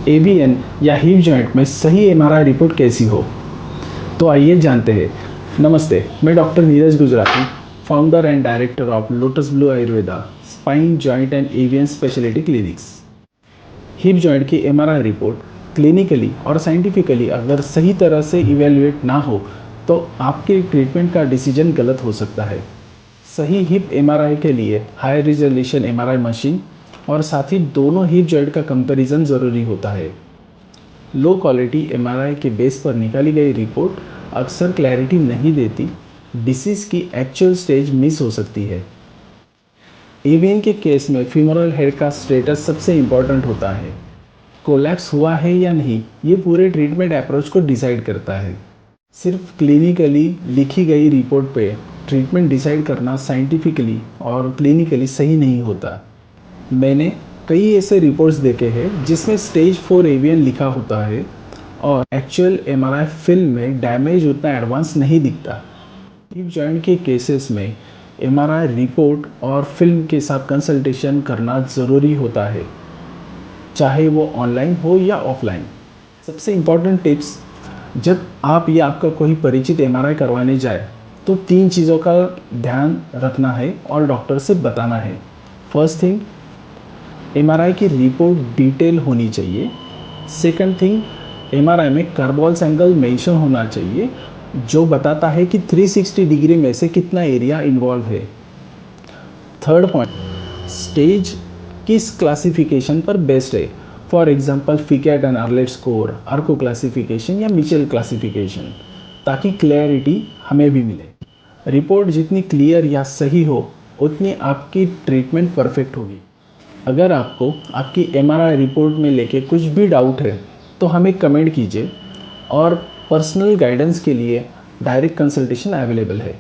AVN या hip joint में सही एमआरआई रिपोर्ट कैसी हो, तो आइए जानते हैं। नमस्ते, मैं doctor Neeraj Gujarati, founder and director of lotus blue Ayurveda spine joint and AVN speciality clinics. Hip joint की एमआरआई रिपोर्ट क्लिनिकली और साइंटिफिकली अगर सही तरह से इवेल्युएट ना हो तो आपके ट्रीटमेंट का डिसीजन गलत हो सकता है। सही हिप एमआरआई के लिए हाई रिजोल्यूशन एमआरआई मशीन और साथ ही दोनों हिप जॉइंट का कंपैरिजन ज़रूरी होता है। लो क्वालिटी एमआरआई के बेस पर निकाली गई रिपोर्ट अक्सर क्लैरिटी नहीं देती, डिसीज़ की एक्चुअल स्टेज मिस हो सकती है। एवीएन के केस में फीमोरल हेड का स्टेटस सबसे इम्पॉर्टेंट होता है। कोलैप्स हुआ है या नहीं, ये पूरे ट्रीटमेंट अप्रोच को डिसाइड करता है। सिर्फ क्लिनिकली लिखी गई रिपोर्ट पे ट्रीटमेंट डिसाइड करना साइंटिफिकली और क्लिनिकली सही नहीं होता। मैंने कई ऐसे रिपोर्ट्स देखे हैं जिसमें स्टेज 4 एवीएन लिखा होता है और एक्चुअल एमआरआई फिल्म में डैमेज उतना एडवांस नहीं दिखता। हिप जॉइंट के केसेस में एमआरआई रिपोर्ट और फिल्म के साथ कंसल्टेशन करना ज़रूरी होता है, चाहे वो ऑनलाइन हो या ऑफलाइन। सबसे इम्पॉर्टेंट टिप्स, जब आप या आपका कोई परिचित एमआरआई करवाने जाए तो 3 चीज़ों का ध्यान रखना है और डॉक्टर से बताना है। फर्स्ट थिंग, एमआरआई की रिपोर्ट डिटेल होनी चाहिए। सेकंड थिंग, एमआरआई में कार्बोल्स एंगल मेंशन होना चाहिए जो बताता है कि 360 डिग्री में से कितना एरिया इन्वॉल्व है। थर्ड पॉइंट, स्टेज किस क्लासिफिकेशन पर बेस्ड है, for example Fickett and Arlett score, Arco classification या मिचेल क्लासिफिकेशन, ताकि क्लैरिटी हमें भी मिले। रिपोर्ट जितनी क्लियर या सही हो उतनी आपकी ट्रीटमेंट परफेक्ट होगी। अगर आपको आपकी एमआरआई रिपोर्ट में लेके कुछ भी डाउट है तो हमें कमेंट कीजिए और पर्सनल गाइडेंस के लिए डायरेक्ट कंसल्टेशन अवेलेबल है।